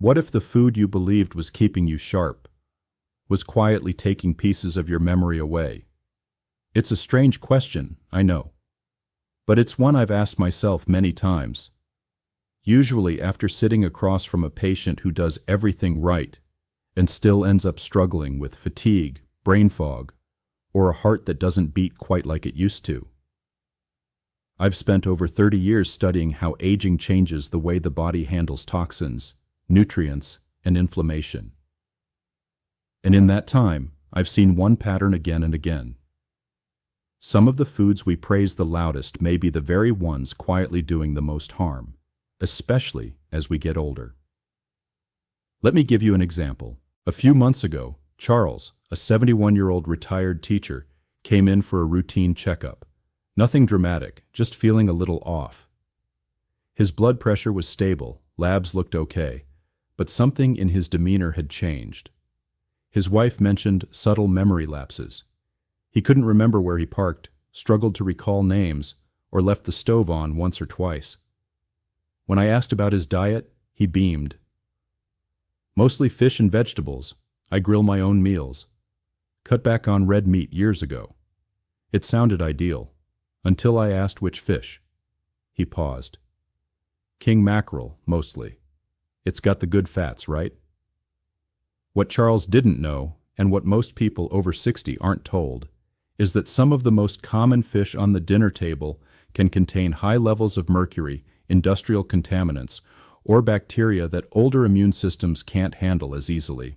What if the food you believed was keeping you sharp was quietly taking pieces of your memory away? It's a strange question, I know. But it's one I've asked myself many times. Usually after sitting across from a patient who does everything right and still ends up struggling with fatigue, brain fog, or a heart that doesn't beat quite like it used to. I've spent over 30 years studying how aging changes the way the body handles toxins, nutrients, and inflammation. And in that time, I've seen one pattern again and again. Some of the foods we praise the loudest may be the very ones quietly doing the most harm, especially as we get older. Let me give you an example. A few months ago, Charles, a 71-year-old retired teacher, came in for a routine checkup. Nothing dramatic, just feeling a little off. His blood pressure was stable, labs looked okay, but something in his demeanor had changed. His wife mentioned subtle memory lapses. He couldn't remember where he parked, struggled to recall names, or left the stove on once or twice. When I asked about his diet, he beamed. Mostly fish and vegetables. I grill my own meals. Cut back on red meat years ago. It sounded ideal, until I asked which fish. He paused. King mackerel, mostly. It's got the good fats, right? What Charles didn't know, and what most people over 60 aren't told, is that some of the most common fish on the dinner table can contain high levels of mercury, industrial contaminants, or bacteria that older immune systems can't handle as easily.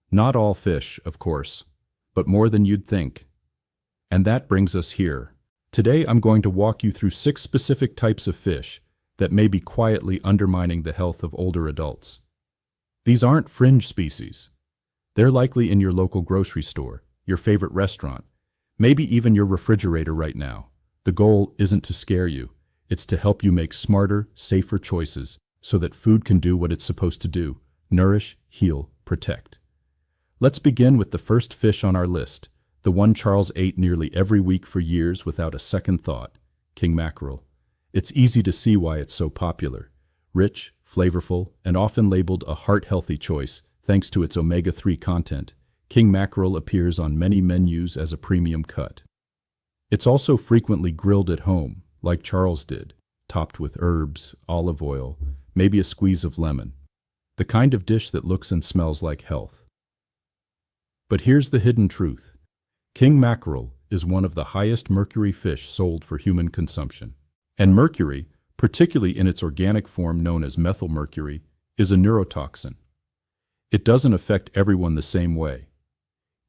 Not all fish, of course, but more than you'd think. And that brings us here. Today I'm going to walk you through 6 specific types of fish that may be quietly undermining the health of older adults. These aren't fringe species. They're likely in your local grocery store, your favorite restaurant, maybe even your refrigerator right now. The goal isn't to scare you. It's to help you make smarter, safer choices so that food can do what it's supposed to do: nourish, heal, protect. Let's begin with the first fish on our list, the one Charles ate nearly every week for years without a second thought: king mackerel. It's easy to see why it's so popular. Rich, flavorful, and often labeled a heart-healthy choice thanks to its omega-3 content, king mackerel appears on many menus as a premium cut. It's also frequently grilled at home, like Charles did, topped with herbs, olive oil, maybe a squeeze of lemon. The kind of dish that looks and smells like health. But here's the hidden truth. King mackerel is one of the highest mercury fish sold for human consumption. And mercury, particularly in its organic form known as methylmercury, is a neurotoxin. It doesn't affect everyone the same way.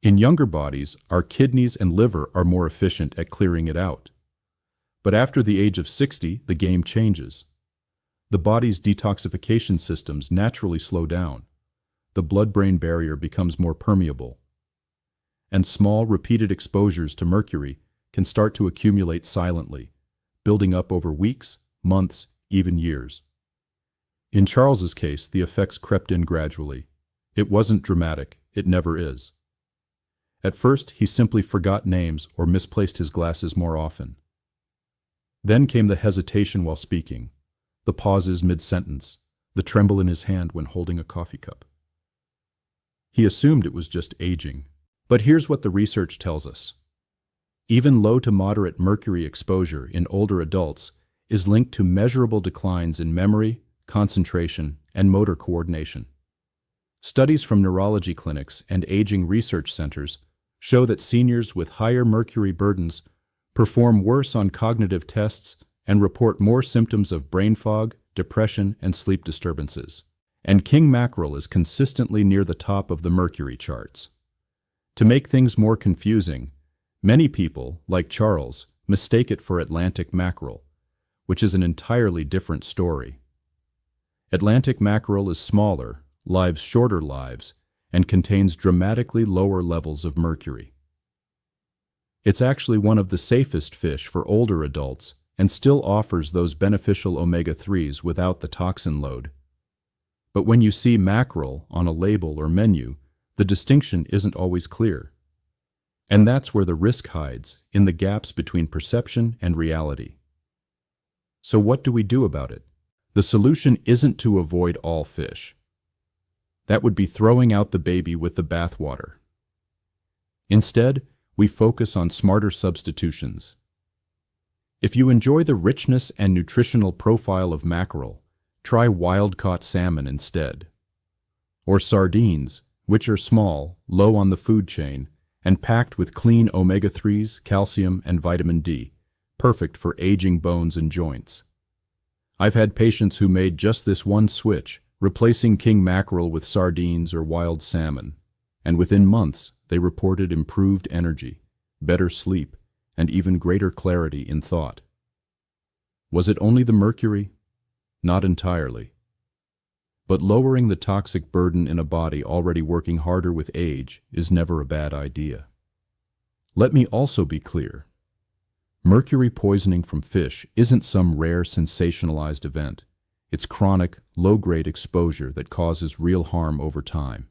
In younger bodies, our kidneys and liver are more efficient at clearing it out. But after the age of 60, the game changes. The body's detoxification systems naturally slow down. The blood-brain barrier becomes more permeable. And small, repeated exposures to mercury can start to accumulate silently, building up over weeks, months, even years. In Charles's case, the effects crept in gradually. It wasn't dramatic, it never is. At first, he simply forgot names or misplaced his glasses more often. Then came the hesitation while speaking, the pauses mid-sentence, the tremble in his hand when holding a coffee cup. He assumed it was just aging. But here's what the research tells us. Even low to moderate mercury exposure in older adults is linked to measurable declines in memory, concentration, and motor coordination. Studies from neurology clinics and aging research centers show that seniors with higher mercury burdens perform worse on cognitive tests and report more symptoms of brain fog, depression, and sleep disturbances. And king mackerel is consistently near the top of the mercury charts. To make things more confusing, many people, like Charles, mistake it for Atlantic mackerel, which is an entirely different story. Atlantic mackerel is smaller, lives shorter lives, and contains dramatically lower levels of mercury. It's actually one of the safest fish for older adults and still offers those beneficial omega-3s without the toxin load. But when you see mackerel on a label or menu, the distinction isn't always clear. And that's where the risk hides, in the gaps between perception and reality. So what do we do about it? The solution isn't to avoid all fish. That would be throwing out the baby with the bathwater. Instead, we focus on smarter substitutions. If you enjoy the richness and nutritional profile of mackerel, try wild-caught salmon instead. Or sardines, which are small, low on the food chain, and packed with clean omega-3s, calcium, and vitamin D, perfect for aging bones and joints. I've had patients who made just this one switch, replacing king mackerel with sardines or wild salmon, and within months they reported improved energy, better sleep, and even greater clarity in thought. Was it only the mercury? Not entirely. But lowering the toxic burden in a body already working harder with age is never a bad idea. Let me also be clear. Mercury poisoning from fish isn't some rare sensationalized event. It's chronic, low-grade exposure that causes real harm over time,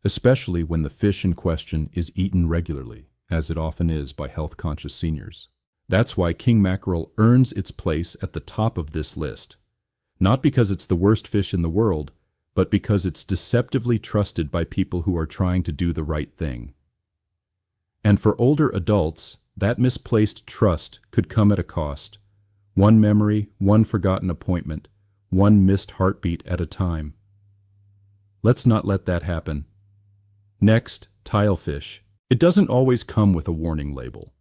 especially when the fish in question is eaten regularly, as it often is by health-conscious seniors. That's why king mackerel earns its place at the top of this list. Not because it's the worst fish in the world, but because it's deceptively trusted by people who are trying to do the right thing. And for older adults, that misplaced trust could come at a cost. One memory, one forgotten appointment, one missed heartbeat at a time. Let's not let that happen. Next, tilefish. It doesn't always come with a warning label.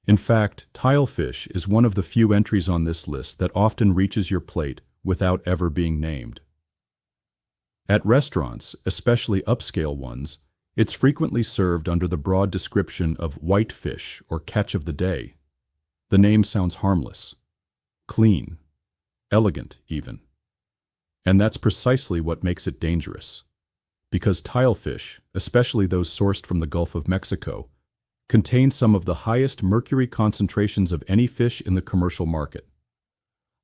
In fact, tilefish is one of the few entries on this list that often reaches your plate without ever being named. At restaurants, especially upscale ones, it's frequently served under the broad description of white fish or catch of the day. The name sounds harmless, clean, elegant even. And that's precisely what makes it dangerous. Because tilefish, especially those sourced from the Gulf of Mexico, contain some of the highest mercury concentrations of any fish in the commercial market.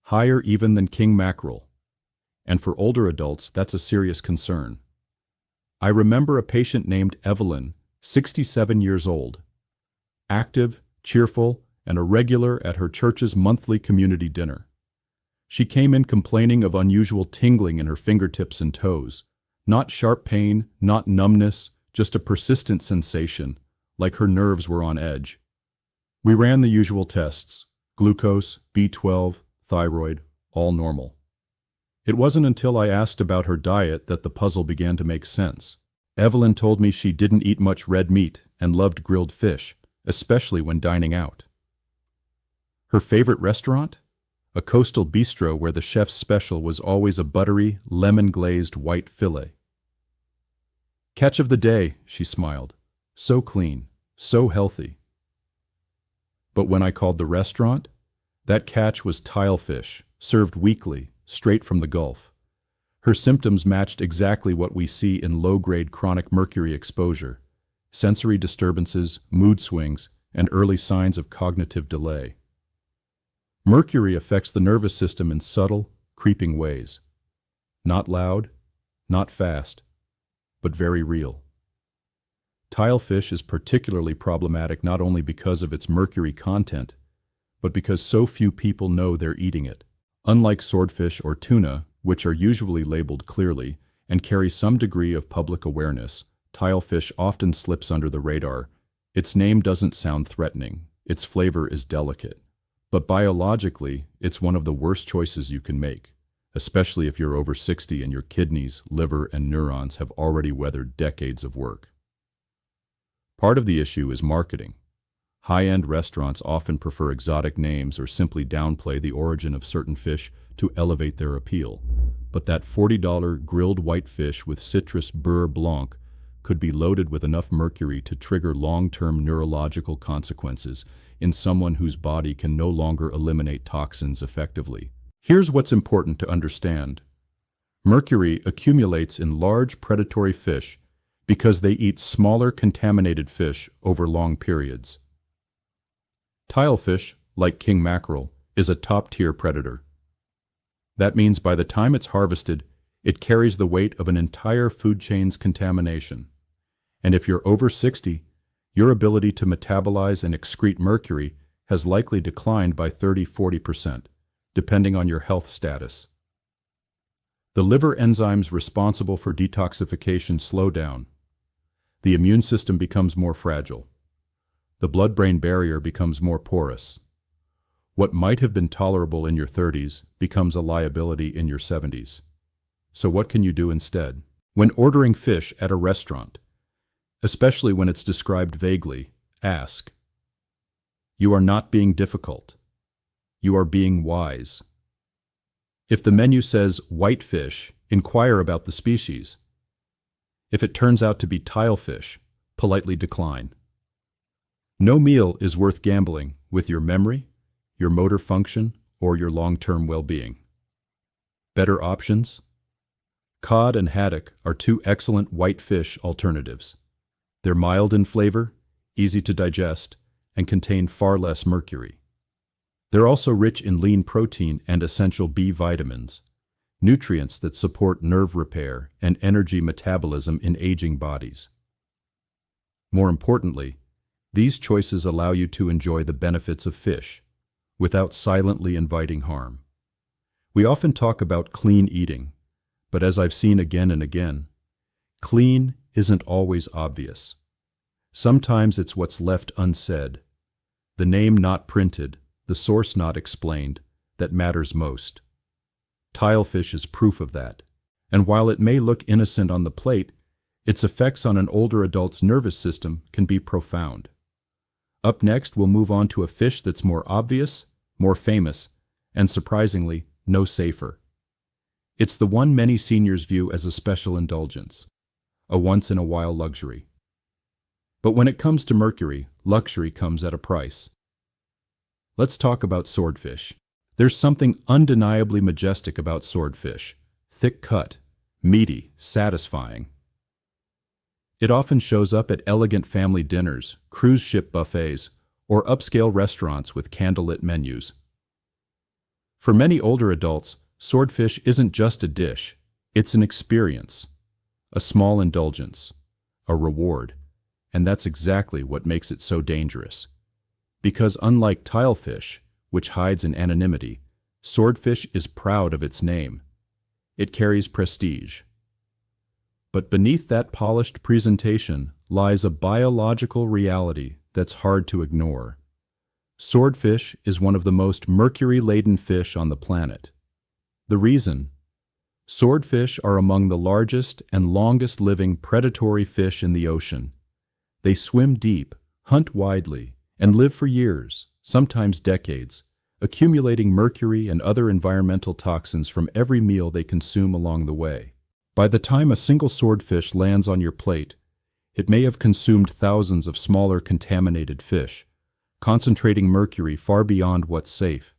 Higher even than king mackerel. And for older adults, that's a serious concern. I remember a patient named Evelyn, 67 years old. Active, cheerful, and a regular at her church's monthly community dinner. She came in complaining of unusual tingling in her fingertips and toes. Not sharp pain, not numbness, just a persistent sensation, like her nerves were on edge. We ran the usual tests: glucose, B12, thyroid, all normal. It wasn't until I asked about her diet that the puzzle began to make sense. Evelyn told me she didn't eat much red meat and loved grilled fish, especially when dining out. Her favorite restaurant? A coastal bistro where the chef's special was always a buttery, lemon-glazed white fillet. Catch of the day, she smiled. So clean, so healthy. But when I called the restaurant, that catch was tilefish, served weekly, straight from the Gulf. Her symptoms matched exactly what we see in low-grade chronic mercury exposure: sensory disturbances, mood swings, and early signs of cognitive delay. Mercury affects the nervous system in subtle, creeping ways. Not loud, not fast, but very real. Tilefish is particularly problematic not only because of its mercury content, but because so few people know they're eating it. Unlike swordfish or tuna, which are usually labeled clearly and carry some degree of public awareness, tilefish often slips under the radar. Its name doesn't sound threatening, its flavor is delicate. But biologically, it's one of the worst choices you can make, especially if you're over 60 and your kidneys, liver, and neurons have already weathered decades of work. Part of the issue is marketing. High-end restaurants often prefer exotic names or simply downplay the origin of certain fish to elevate their appeal. But that $40 grilled white fish with citrus beurre blanc could be loaded with enough mercury to trigger long-term neurological consequences in someone whose body can no longer eliminate toxins effectively. Here's what's important to understand. Mercury accumulates in large predatory fish because they eat smaller contaminated fish over long periods. Tilefish, like king mackerel, is a top-tier predator. That means by the time it's harvested, it carries the weight of an entire food chain's contamination. And if you're over 60, your ability to metabolize and excrete mercury has likely declined by 30–40%, depending on your health status. The liver enzymes responsible for detoxification slow down. The immune system becomes more fragile. The blood-brain barrier becomes more porous. What might have been tolerable in your 30s becomes a liability in your 70s. So what can you do instead? When ordering fish at a restaurant, especially when it's described vaguely, ask. You are not being difficult. You are being wise. If the menu says white fish, inquire about the species. If it turns out to be tilefish, politely decline. No meal is worth gambling with your memory, your motor function, or your long-term well-being. Better options? Cod and haddock are two excellent white fish alternatives. They're mild in flavor, easy to digest, and contain far less mercury. They're also rich in lean protein and essential B vitamins, nutrients that support nerve repair and energy metabolism in aging bodies. More importantly, these choices allow you to enjoy the benefits of fish without silently inviting harm. We often talk about clean eating, but as I've seen again and again, clean isn't always obvious. Sometimes it's what's left unsaid, the name not printed, the source not explained, that matters most. Tilefish is proof of that, and while it may look innocent on the plate, its effects on an older adult's nervous system can be profound. Up next, we'll move on to a fish that's more obvious, more famous, and surprisingly, no safer. It's the one many seniors view as a special indulgence, a once-in-a-while luxury. But when it comes to mercury, luxury comes at a price. Let's talk about swordfish. There's something undeniably majestic about swordfish, thick-cut, meaty, satisfying. It often shows up at elegant family dinners, cruise ship buffets, or upscale restaurants with candlelit menus. For many older adults, swordfish isn't just a dish, it's an experience, a small indulgence, a reward, and that's exactly what makes it so dangerous. Because unlike tilefish, which hides in anonymity, swordfish is proud of its name. It carries prestige. But beneath that polished presentation lies a biological reality that's hard to ignore. Swordfish is one of the most mercury-laden fish on the planet. The reason? Swordfish are among the largest and longest-living predatory fish in the ocean. They swim deep, hunt widely, and live for years, sometimes decades, accumulating mercury and other environmental toxins from every meal they consume along the way. By the time a single swordfish lands on your plate, it may have consumed thousands of smaller contaminated fish, concentrating mercury far beyond what's safe,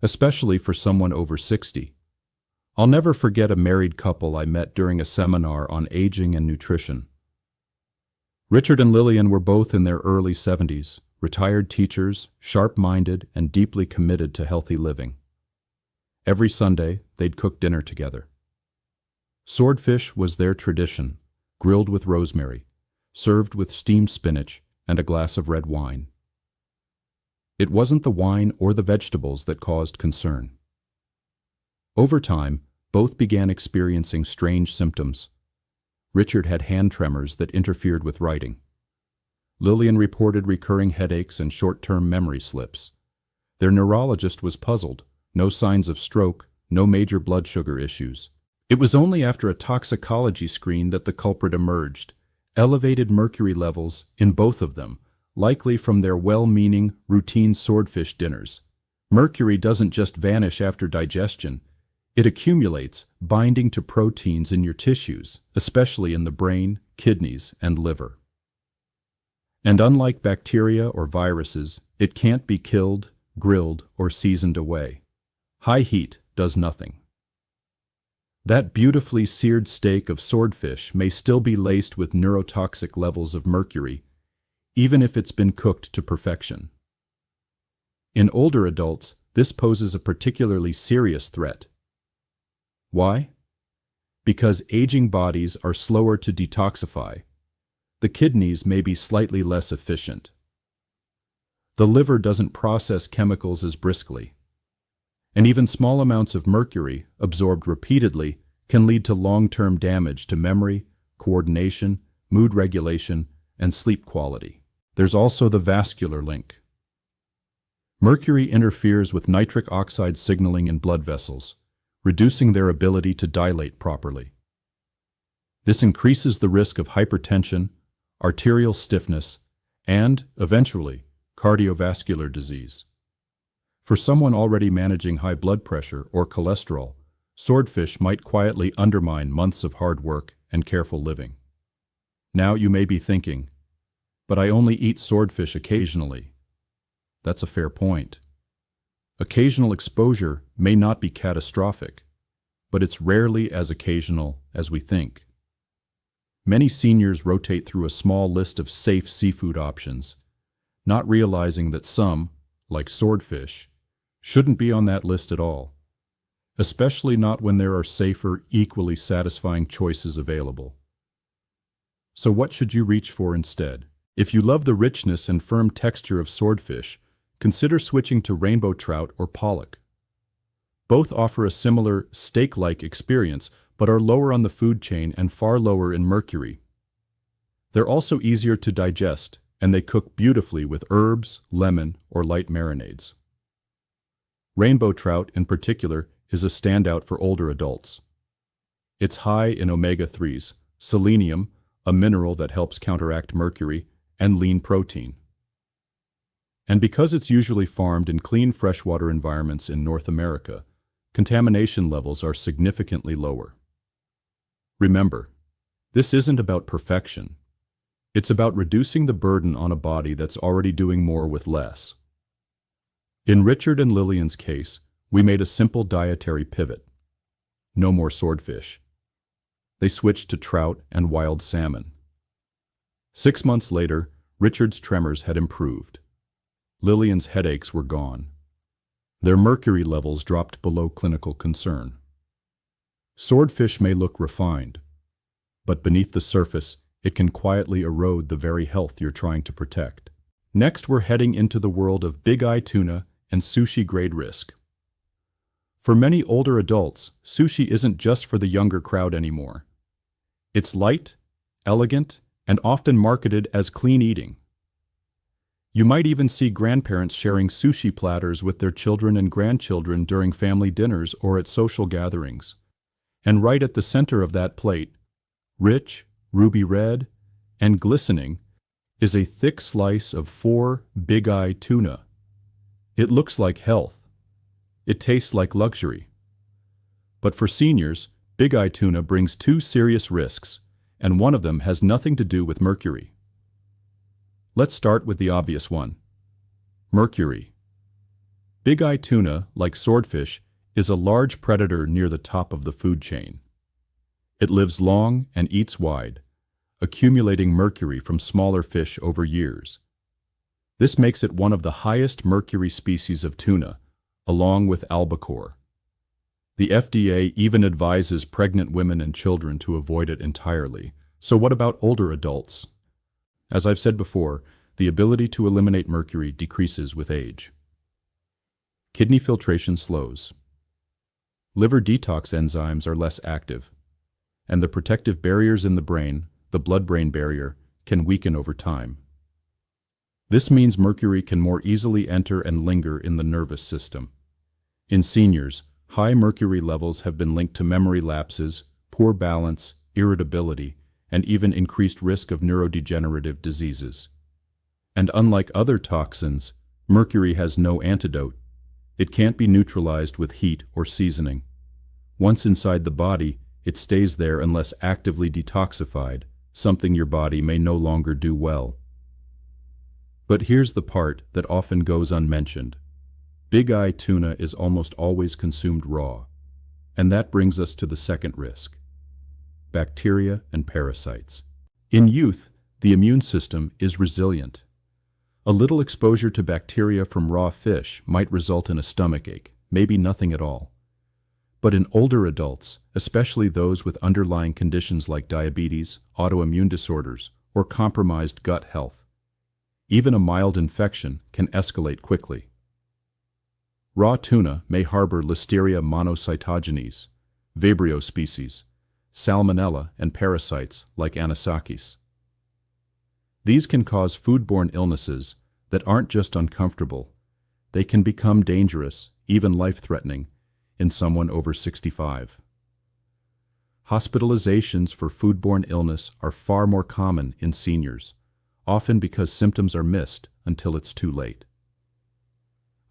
especially for someone over 60. I'll never forget a married couple I met during a seminar on aging and nutrition. Richard and Lillian were both in their early 70s, retired teachers, sharp-minded and deeply committed to healthy living. Every Sunday, they'd cook dinner together. Swordfish was their tradition, grilled with rosemary, served with steamed spinach and a glass of red wine. It wasn't the wine or the vegetables that caused concern. Over time, both began experiencing strange symptoms. Richard had hand tremors that interfered with writing. Lillian reported recurring headaches and short-term memory slips. Their neurologist was puzzled. No signs of stroke, no major blood sugar issues. It was only after a toxicology screen that the culprit emerged. Elevated mercury levels in both of them, likely from their well-meaning, routine swordfish dinners. Mercury doesn't just vanish after digestion. It accumulates, binding to proteins in your tissues, especially in the brain, kidneys, and liver. And unlike bacteria or viruses, it can't be killed, grilled, or seasoned away. High heat does nothing. That beautifully seared steak of swordfish may still be laced with neurotoxic levels of mercury, even if it's been cooked to perfection. In older adults, this poses a particularly serious threat. Why? Because aging bodies are slower to detoxify. The kidneys may be slightly less efficient. The liver doesn't process chemicals as briskly. And even small amounts of mercury, absorbed repeatedly, can lead to long-term damage to memory, coordination, mood regulation, and sleep quality. There's also the vascular link. Mercury interferes with nitric oxide signaling in blood vessels, reducing their ability to dilate properly. This increases the risk of hypertension, arterial stiffness, and, eventually, cardiovascular disease. For someone already managing high blood pressure or cholesterol, swordfish might quietly undermine months of hard work and careful living. Now you may be thinking, but I only eat swordfish occasionally. That's a fair point. Occasional exposure may not be catastrophic, but it's rarely as occasional as we think. Many seniors rotate through a small list of safe seafood options, not realizing that some, like swordfish, shouldn't be on that list at all, especially not when there are safer, equally satisfying choices available. So what should you reach for instead? If you love the richness and firm texture of swordfish, consider switching to rainbow trout or pollock. Both offer a similar steak-like experience, but are lower on the food chain and far lower in mercury. They're also easier to digest, and they cook beautifully with herbs, lemon, or light marinades. Rainbow trout, in particular, is a standout for older adults. It's high in omega-3s, selenium, a mineral that helps counteract mercury, and lean protein. And because it's usually farmed in clean freshwater environments in North America, contamination levels are significantly lower. Remember, this isn't about perfection. It's about reducing the burden on a body that's already doing more with less. In Richard and Lillian's case, we made a simple dietary pivot. No more swordfish. They switched to trout and wild salmon. 6 months later, Richard's tremors had improved. Lillian's headaches were gone. Their mercury levels dropped below clinical concern. Swordfish may look refined, but beneath the surface, it can quietly erode the very health you're trying to protect. Next, we're heading into the world of big-eye tuna and sushi-grade risk. For many older adults, sushi isn't just for the younger crowd anymore. It's light, elegant, and often marketed as clean eating. You might even see grandparents sharing sushi platters with their children and grandchildren during family dinners or at social gatherings. And right at the center of that plate, rich, ruby red, and glistening, is a thick slice of 4 big-eye tuna. It looks like health. It tastes like luxury. But for seniors, big-eye tuna brings 2 serious risks, and one of them has nothing to do with mercury. Let's start with the obvious one. Mercury. Big-eye tuna, like swordfish, is a large predator near the top of the food chain. It lives long and eats wide, accumulating mercury from smaller fish over years. This makes it one of the highest mercury species of tuna, along with albacore. The FDA even advises pregnant women and children to avoid it entirely. So what about older adults? As I've said before, the ability to eliminate mercury decreases with age. Kidney filtration slows. Liver detox enzymes are less active, and the protective barriers in the brain, the blood-brain barrier, can weaken over time. This means mercury can more easily enter and linger in the nervous system. In seniors, high mercury levels have been linked to memory lapses, poor balance, irritability, and even increased risk of neurodegenerative diseases. And unlike other toxins, mercury has no antidote. It can't be neutralized with heat or seasoning. Once inside the body, it stays there unless actively detoxified, something your body may no longer do well. But here's the part that often goes unmentioned. Big-eye tuna is almost always consumed raw, and that brings us to the second risk: bacteria and parasites. In youth, the immune system is resilient. A little exposure to bacteria from raw fish might result in a stomachache, maybe nothing at all. But in older adults, especially those with underlying conditions like diabetes, autoimmune disorders, or compromised gut health, even a mild infection can escalate quickly. Raw tuna may harbor Listeria monocytogenes, Vibrio species, Salmonella, and parasites like Anisakis. These can cause foodborne illnesses that aren't just uncomfortable, they can become dangerous, even life-threatening, in someone over 65. Hospitalizations for foodborne illness are far more common in seniors, often because symptoms are missed until it's too late.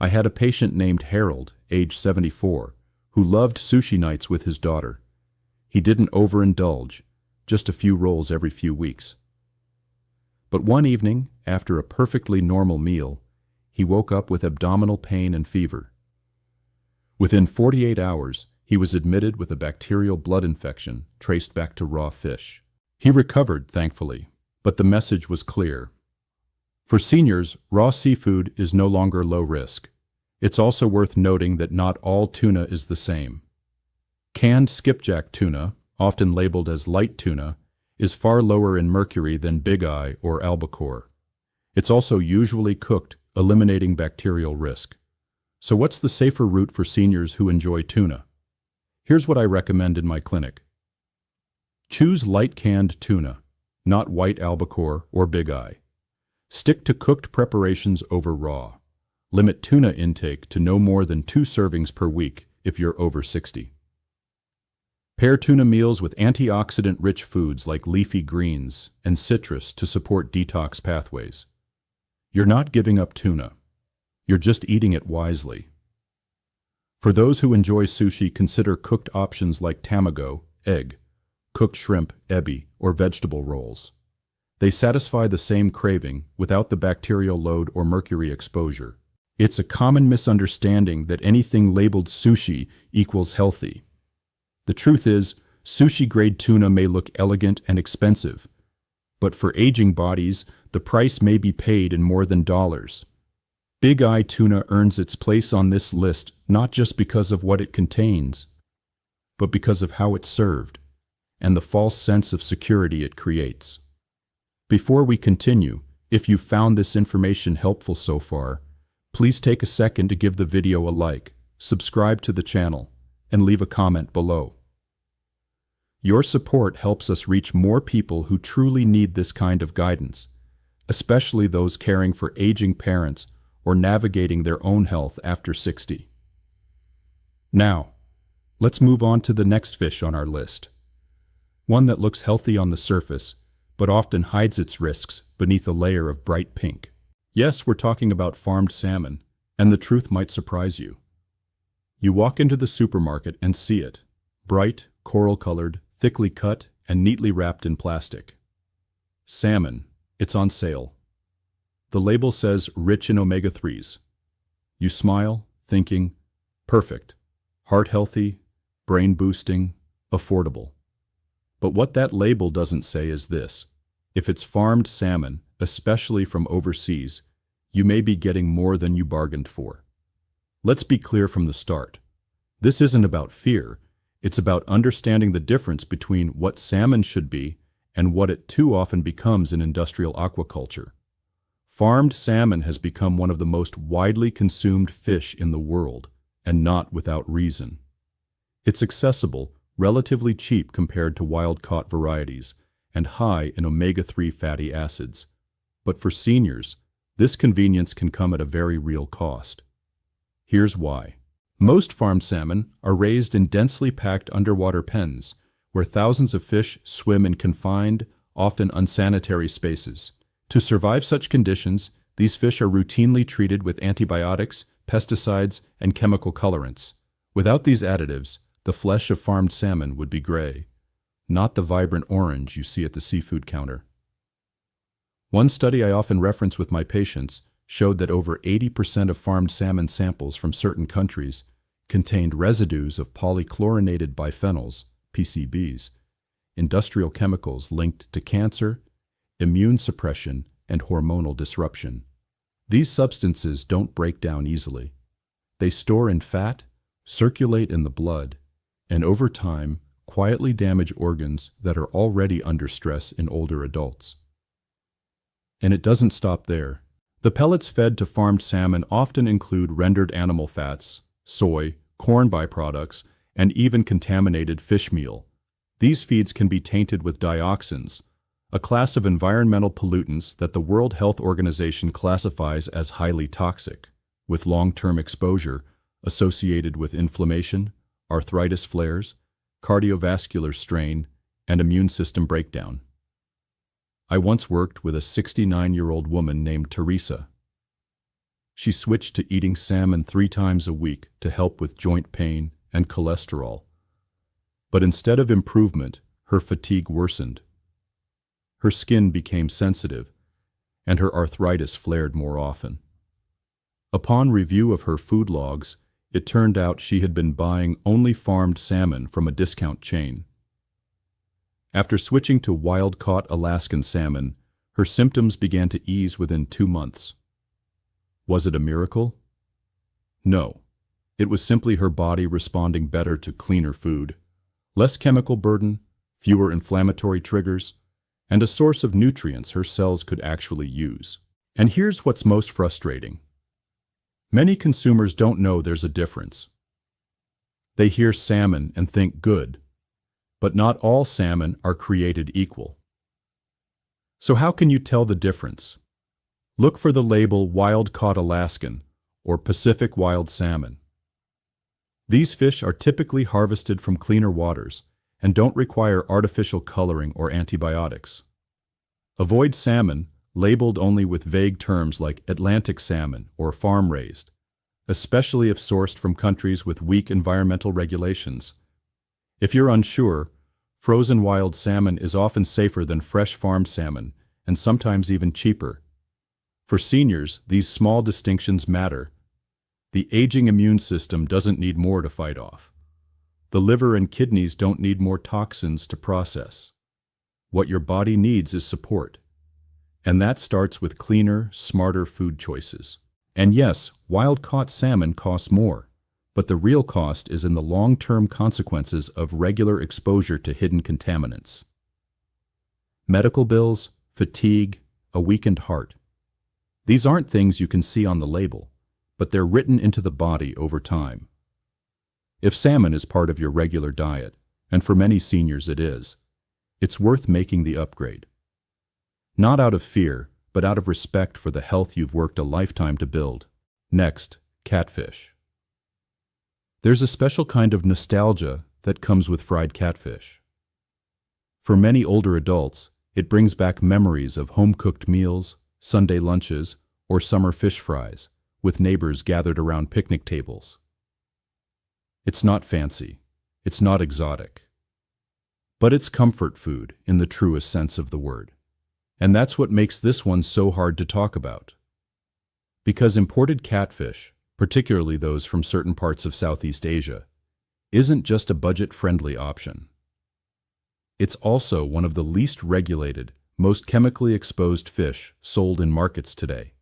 I had a patient named Harold, age 74, who loved sushi nights with his daughter. He didn't overindulge, just a few rolls every few weeks. But one evening, after a perfectly normal meal, he woke up with abdominal pain and fever. Within 48 hours, he was admitted with a bacterial blood infection traced back to raw fish. He recovered, thankfully, but the message was clear. For seniors, raw seafood is no longer low risk. It's also worth noting that not all tuna is the same. Canned skipjack tuna, often labeled as light tuna, is far lower in mercury than big eye or albacore. It's also usually cooked, eliminating bacterial risk. So what's the safer route for seniors who enjoy tuna? Here's what I recommend in my clinic. Choose light canned tuna, not white albacore or big eye. Stick to cooked preparations over raw. Limit tuna intake to no more than 2 servings per week if you're over 60. Pair tuna meals with antioxidant-rich foods like leafy greens and citrus to support detox pathways. You're not giving up tuna. You're just eating it wisely. For those who enjoy sushi, consider cooked options like tamago, egg, cooked shrimp, ebi, or vegetable rolls. They satisfy the same craving without the bacterial load or mercury exposure. It's a common misunderstanding that anything labeled sushi equals healthy. The truth is, sushi-grade tuna may look elegant and expensive, but for aging bodies, the price may be paid in more than dollars. Big eye tuna earns its place on this list not just because of what it contains, but because of how it's served and the false sense of security it creates. Before we continue, if you found this information helpful so far, please take a second to give the video a like, subscribe to the channel, and leave a comment below. Your support helps us reach more people who truly need this kind of guidance, especially those caring for aging parents or navigating their own health after 60. Now, let's move on to the next fish on our list. One that looks healthy on the surface, but often hides its risks beneath a layer of bright pink. Yes, we're talking about farmed salmon, and the truth might surprise you. You walk into the supermarket and see it, bright, coral-colored, thickly cut, and neatly wrapped in plastic. Salmon, it's on sale. The label says rich in omega-3s. You smile, thinking, perfect, heart-healthy, brain-boosting, affordable. But what that label doesn't say is this: if it's farmed salmon, especially from overseas, you may be getting more than you bargained for. Let's be clear from the start. This isn't about fear. It's about understanding the difference between what salmon should be and what it too often becomes in industrial aquaculture. Farmed salmon has become one of the most widely consumed fish in the world, and not without reason. It's accessible, relatively cheap compared to wild-caught varieties, and high in omega-3 fatty acids. But for seniors, this convenience can come at a very real cost. Here's why. Most farmed salmon are raised in densely packed underwater pens, where thousands of fish swim in confined, often unsanitary spaces. To survive such conditions, these fish are routinely treated with antibiotics, pesticides, and chemical colorants. Without these additives, the flesh of farmed salmon would be gray, not the vibrant orange you see at the seafood counter. One study I often reference with my patients showed that over 80% of farmed salmon samples from certain countries contained residues of polychlorinated biphenyls, PCBs, industrial chemicals linked to cancer, immune suppression, and hormonal disruption. These substances don't break down easily. They store in fat, circulate in the blood, and over time, quietly damage organs that are already under stress in older adults. And it doesn't stop there. The pellets fed to farmed salmon often include rendered animal fats, soy, corn byproducts, and even contaminated fish meal. These feeds can be tainted with dioxins, a class of environmental pollutants that the World Health Organization classifies as highly toxic, with long-term exposure associated with inflammation, arthritis flares, cardiovascular strain, and immune system breakdown. I once worked with a 69-year-old woman named Teresa. She switched to eating salmon 3 times a week to help with joint pain and cholesterol. But instead of improvement, her fatigue worsened. Her skin became sensitive, and her arthritis flared more often. Upon review of her food logs, it turned out she had been buying only farmed salmon from a discount chain. After switching to wild-caught Alaskan salmon, her symptoms began to ease within 2 months. Was it a miracle? No. It was simply her body responding better to cleaner food, less chemical burden, fewer inflammatory triggers, and a source of nutrients her cells could actually use. And here's what's most frustrating. Many consumers don't know there's a difference. They hear salmon and think good, but not all salmon are created equal. So how can you tell the difference? Look for the label wild-caught Alaskan or Pacific wild salmon. These fish are typically harvested from cleaner waters and don't require artificial coloring or antibiotics. Avoid salmon labeled only with vague terms like Atlantic salmon or farm-raised, especially if sourced from countries with weak environmental regulations. If you're unsure, frozen wild salmon is often safer than fresh farmed salmon and sometimes even cheaper. For seniors, these small distinctions matter. The aging immune system doesn't need more to fight off. The liver and kidneys don't need more toxins to process. What your body needs is support. And that starts with cleaner, smarter food choices. And yes, wild-caught salmon costs more, but the real cost is in the long-term consequences of regular exposure to hidden contaminants. Medical bills, fatigue, a weakened heart. These aren't things you can see on the label, but they're written into the body over time. If salmon is part of your regular diet, and for many seniors it is, it's worth making the upgrade. Not out of fear, but out of respect for the health you've worked a lifetime to build. Next, catfish. There's a special kind of nostalgia that comes with fried catfish. For many older adults, it brings back memories of home-cooked meals, Sunday lunches, or summer fish fries, with neighbors gathered around picnic tables. It's not fancy, it's not exotic, but it's comfort food in the truest sense of the word. And that's what makes this one so hard to talk about. Because imported catfish, particularly those from certain parts of Southeast Asia, isn't just a budget-friendly option. It's also one of the least regulated, most chemically exposed fish sold in markets today.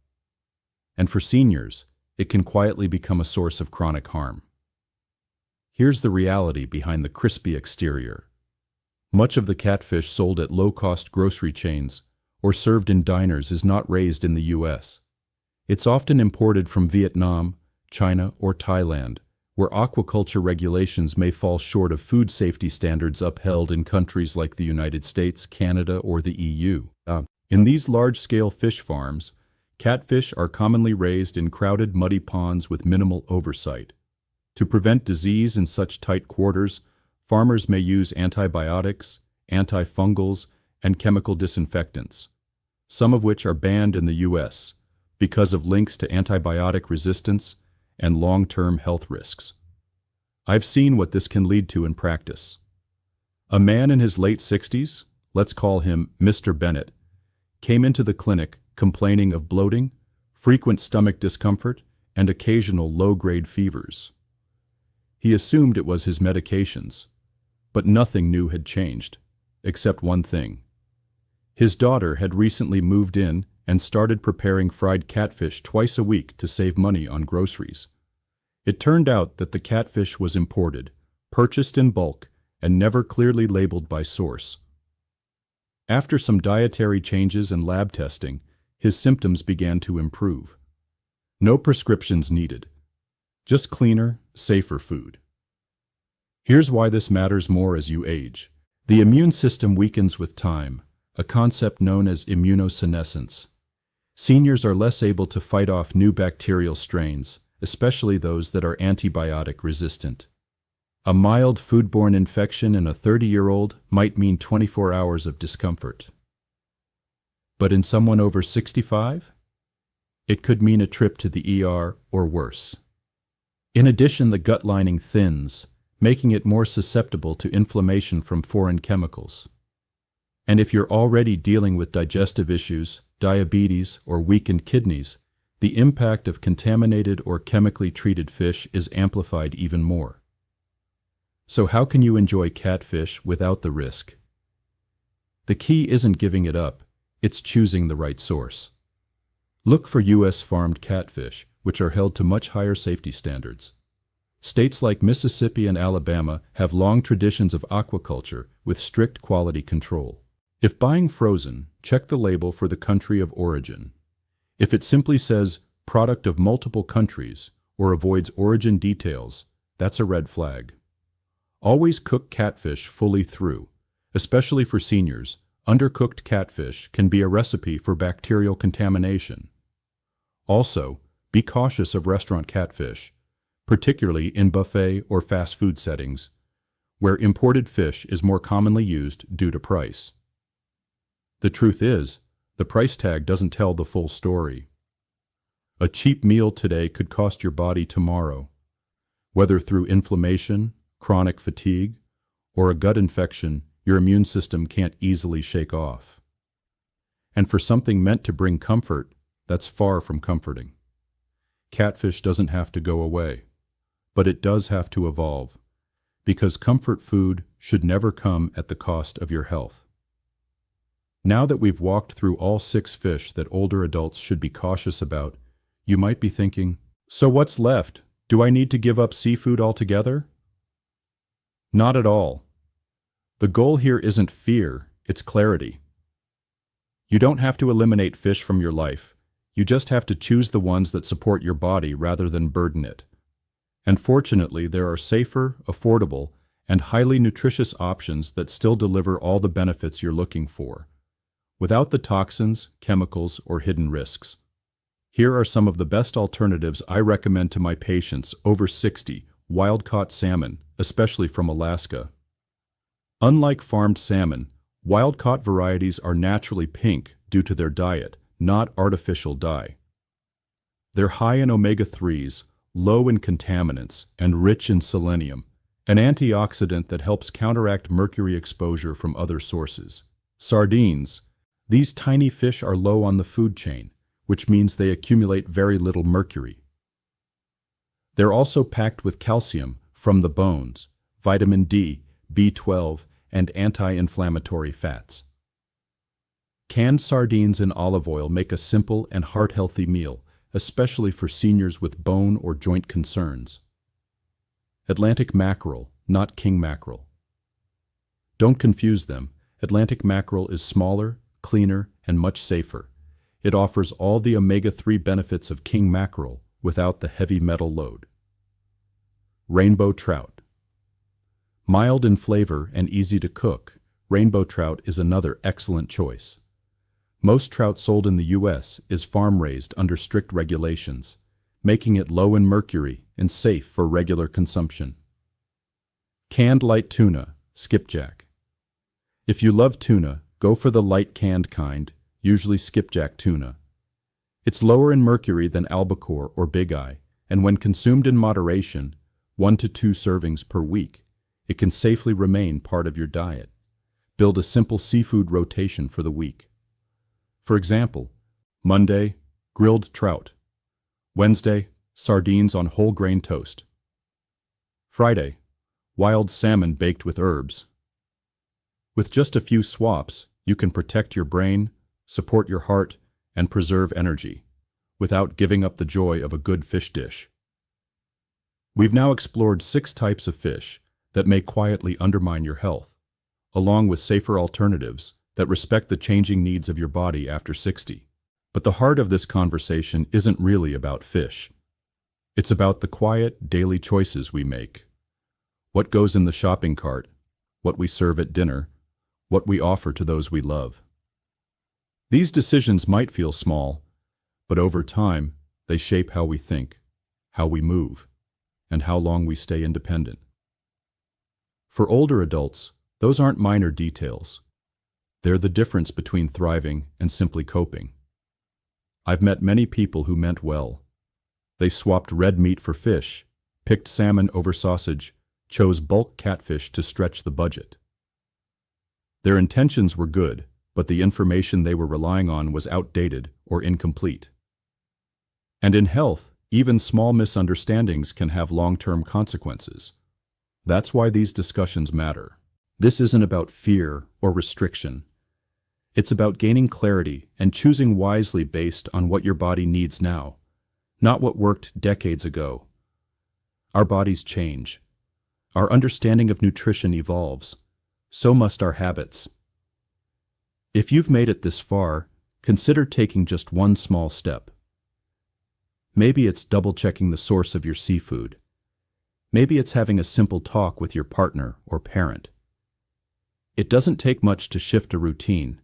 And for seniors, it can quietly become a source of chronic harm. Here's the reality behind the crispy exterior. Much of the catfish sold at low-cost grocery chains or served in diners is not raised in the U.S. It's often imported from Vietnam, China, or Thailand, where aquaculture regulations may fall short of food safety standards upheld in countries like the United States, Canada, or the EU. In these large-scale fish farms, catfish are commonly raised in crowded, muddy ponds with minimal oversight. To prevent disease in such tight quarters, farmers may use antibiotics, antifungals, and chemical disinfectants, some of which are banned in the U.S. because of links to antibiotic resistance and long-term health risks. I've seen what this can lead to in practice. A man in his late 60s, let's call him Mr. Bennett, came into the clinic complaining of bloating, frequent stomach discomfort, and occasional low-grade fevers. He assumed it was his medications, but nothing new had changed, except one thing. His daughter had recently moved in and started preparing fried catfish twice a week to save money on groceries. It turned out that the catfish was imported, purchased in bulk, and never clearly labeled by source. After some dietary changes and lab testing, his symptoms began to improve. No prescriptions needed, just cleaner, safer food. Here's why this matters more as you age. The immune system weakens with time, a concept known as immunosenescence. Seniors are less able to fight off new bacterial strains, especially those that are antibiotic resistant. A mild foodborne infection in a 30-year-old might mean 24 hours of discomfort. But in someone over 65? It could mean a trip to the ER or worse. In addition, the gut lining thins, making it more susceptible to inflammation from foreign chemicals. And if you're already dealing with digestive issues, diabetes, or weakened kidneys, the impact of contaminated or chemically treated fish is amplified even more. So how can you enjoy catfish without the risk? The key isn't giving it up, it's choosing the right source. Look for U.S. farmed catfish, which are held to much higher safety standards. States like Mississippi and Alabama have long traditions of aquaculture with strict quality control. If buying frozen, check the label for the country of origin. If it simply says product of multiple countries or avoids origin details, that's a red flag. Always cook catfish fully through. Especially for seniors, undercooked catfish can be a recipe for bacterial contamination. Also, be cautious of restaurant catfish, particularly in buffet or fast food settings, where imported fish is more commonly used due to price. The truth is, the price tag doesn't tell the full story. A cheap meal today could cost your body tomorrow, whether through inflammation, chronic fatigue, or a gut infection your immune system can't easily shake off. And for something meant to bring comfort, that's far from comforting. Catfish doesn't have to go away, but it does have to evolve, because comfort food should never come at the cost of your health. Now that we've walked through all 6 fish that older adults should be cautious about, you might be thinking, so what's left? Do I need to give up seafood altogether? Not at all. The goal here isn't fear, it's clarity. You don't have to eliminate fish from your life. You just have to choose the ones that support your body rather than burden it. And fortunately, there are safer, affordable, and highly nutritious options that still deliver all the benefits you're looking for, without the toxins, chemicals, or hidden risks. Here are some of the best alternatives I recommend to my patients over 60, wild-caught salmon, especially from Alaska. Unlike farmed salmon, wild-caught varieties are naturally pink due to their diet, not artificial dye. They're high in omega-3s, low in contaminants, and rich in selenium, an antioxidant that helps counteract mercury exposure from other sources. Sardines. These tiny fish are low on the food chain, which means they accumulate very little mercury. They're also packed with calcium from the bones, vitamin D, B12, and anti-inflammatory fats. Canned sardines in olive oil make a simple and heart-healthy meal, especially for seniors with bone or joint concerns. Atlantic mackerel, not king mackerel. Don't confuse them. Atlantic mackerel is smaller, cleaner, and much safer. It offers all the omega-3 benefits of king mackerel without the heavy metal load. Rainbow trout. Mild in flavor and easy to cook, rainbow trout is another excellent choice. Most trout sold in the U.S. is farm-raised under strict regulations, making it low in mercury and safe for regular consumption. Canned light tuna, skipjack. If you love tuna, go for the light canned kind, usually skipjack tuna. It's lower in mercury than albacore or big eye, and when consumed in moderation, 1 to 2 servings per week, it can safely remain part of your diet. Build a simple seafood rotation for the week. For example, Monday, grilled trout. Wednesday, sardines on whole grain toast. Friday, wild salmon baked with herbs. With just a few swaps, you can protect your brain, support your heart, and preserve energy, without giving up the joy of a good fish dish. We've now explored 6 types of fish that may quietly undermine your health, along with safer alternatives that respect the changing needs of your body after 60. But the heart of this conversation isn't really about fish. It's about the quiet, daily choices we make. What goes in the shopping cart, what we serve at dinner, what we offer to those we love. These decisions might feel small, but over time, they shape how we think, how we move, and how long we stay independent. For older adults, those aren't minor details. They're the difference between thriving and simply coping. I've met many people who meant well. They swapped red meat for fish, picked salmon over sausage, chose bulk catfish to stretch the budget. Their intentions were good, but the information they were relying on was outdated or incomplete. And in health, even small misunderstandings can have long-term consequences. That's why these discussions matter. This isn't about fear or restriction. It's about gaining clarity and choosing wisely based on what your body needs now, not what worked decades ago. Our bodies change. Our understanding of nutrition evolves. So must our habits. If you've made it this far, consider taking just one small step. Maybe it's double-checking the source of your seafood. Maybe it's having a simple talk with your partner or parent. It doesn't take much to shift a routine,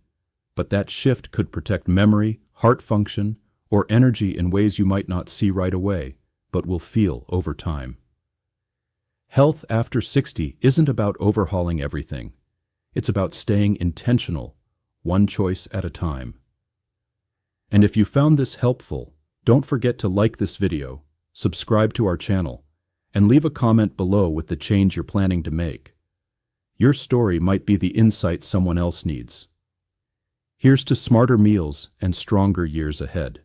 but that shift could protect memory, heart function, or energy in ways you might not see right away, but will feel over time. Health after 60 isn't about overhauling everything. It's about staying intentional, one choice at a time. And if you found this helpful, don't forget to like this video, subscribe to our channel, and leave a comment below with the change you're planning to make. Your story might be the insight someone else needs. Here's to smarter meals and stronger years ahead.